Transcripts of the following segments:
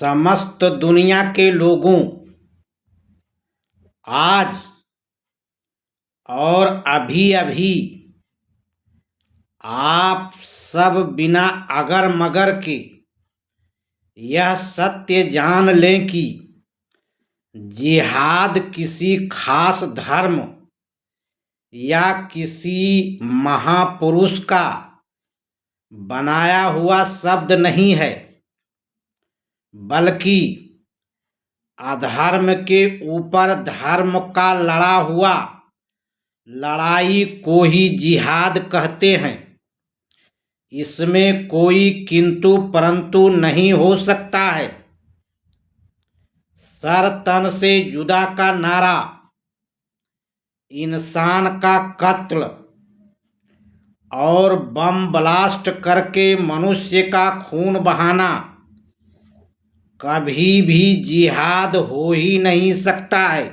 समस्त दुनिया के लोगों आज और अभी अभी आप सब बिना अगर मगर के यह सत्य जान लें कि जिहाद किसी खास धर्म या किसी महापुरुष का बनाया हुआ शब्द नहीं है, बल्कि अधर्म के ऊपर धर्म का लड़ा हुआ लड़ाई को ही जिहाद कहते हैं। इसमें कोई किंतु परंतु नहीं हो सकता है। सर तन से जुदा का नारा, इंसान का कत्ल और बम ब्लास्ट करके मनुष्य का खून बहाना कभी भी जिहाद हो ही नहीं सकता है।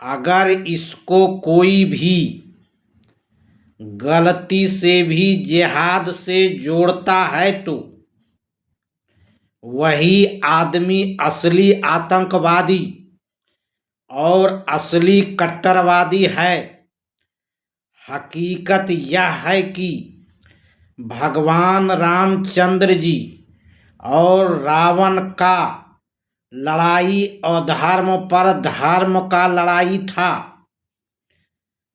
अगर इसको कोई भी गलती से भी जिहाद से जोड़ता है तो वही आदमी असली आतंकवादी और असली कट्टरवादी है। हकीकत यह है कि भगवान रामचंद्र जी और रावण का लड़ाई अधर्म पर धर्म का लड़ाई था।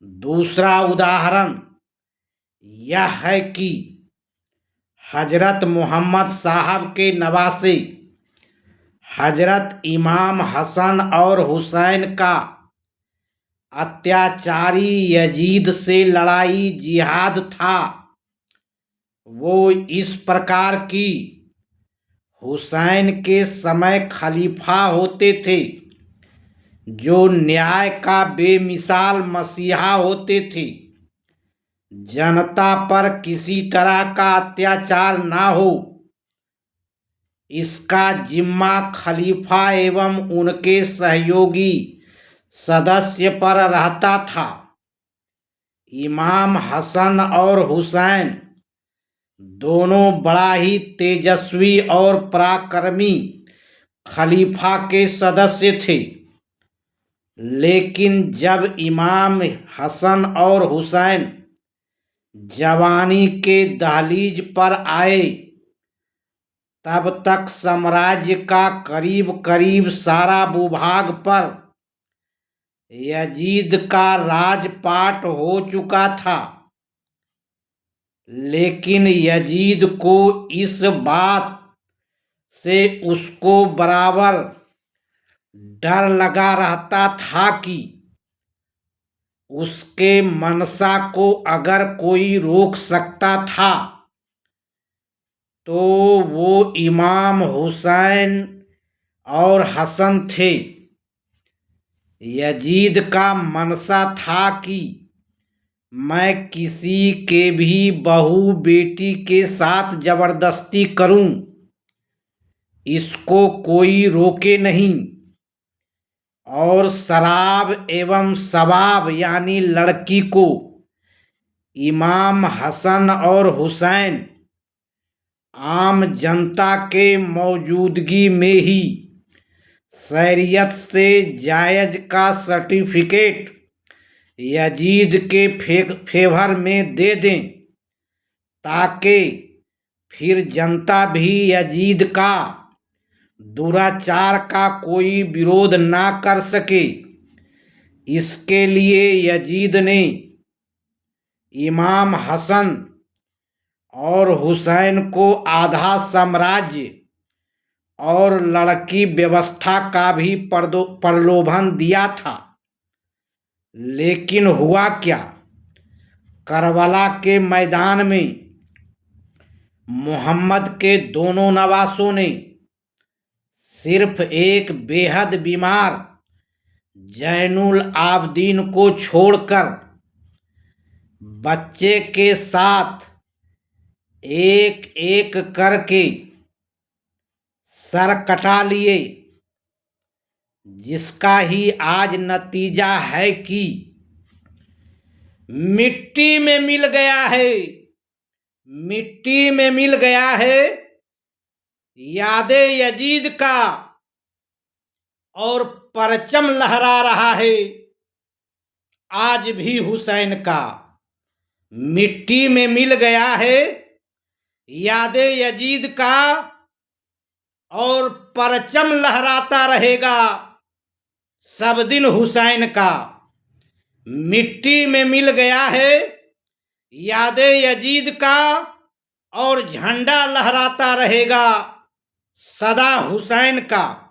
दूसरा उदाहरण यह है कि हजरत मोहम्मद साहब के नवासे हजरत इमाम हसन और हुसैन का अत्याचारी यजीद से लड़ाई जिहाद था। वो इस प्रकार की हुसैन के समय खलीफा होते थे जो न्याय का बेमिसाल मसीहा होते थे। जनता पर किसी तरह का अत्याचार ना हो, इसका जिम्मा खलीफा एवं उनके सहयोगी सदस्य पर रहता था। इमाम हसन और हुसैन दोनों बड़ा ही तेजस्वी और पराक्रमी खलीफा के सदस्य थे, लेकिन जब इमाम हसन और हुसैन जवानी के दहलीज पर आए तब तक साम्राज्य का करीब करीब सारा भूभाग पर यजीद का राजपाट हो चुका था। लेकिन यजीद को इस बात से उसको बराबर डर लगा रहता था कि उसके मनसा को अगर कोई रोक सकता था तो वो इमाम हुसैन और हसन थे। यजीद का मनसा था कि मैं किसी के भी बहू बेटी के साथ जबरदस्ती करूं, इसको कोई रोके नहीं। और शराब एवं शबाब यानी लड़की को इमाम हसन और हुसैन आम जनता के मौजूदगी में ही शरीयत से जायज का सर्टिफिकेट यजीद के फेवर में दे दें, ताकि फिर जनता भी यजीद का दुराचार का कोई विरोध ना कर सके। इसके लिए यजीद ने इमाम हसन और हुसैन को आधा साम्राज्य और लड़की व्यवस्था का भी प्रलोभन दिया था। लेकिन हुआ क्या? करबला के मैदान में मोहम्मद के दोनों नवासों ने सिर्फ एक बेहद बीमार जैनुल आबदीन को छोड़कर बच्चे के साथ एक एक करके सर कटा लिए, जिसका ही आज नतीजा है कि मिट्टी में मिल गया है। मिट्टी में मिल गया है यादे यजीद का और परचम लहरा रहा है आज भी हुसैन का। मिट्टी में मिल गया है यादे यजीद का और परचम लहराता रहेगा सब दिन हुसैन का। मिट्टी में मिल गया है यादे यजीद का और झंडा लहराता रहेगा सदा हुसैन का।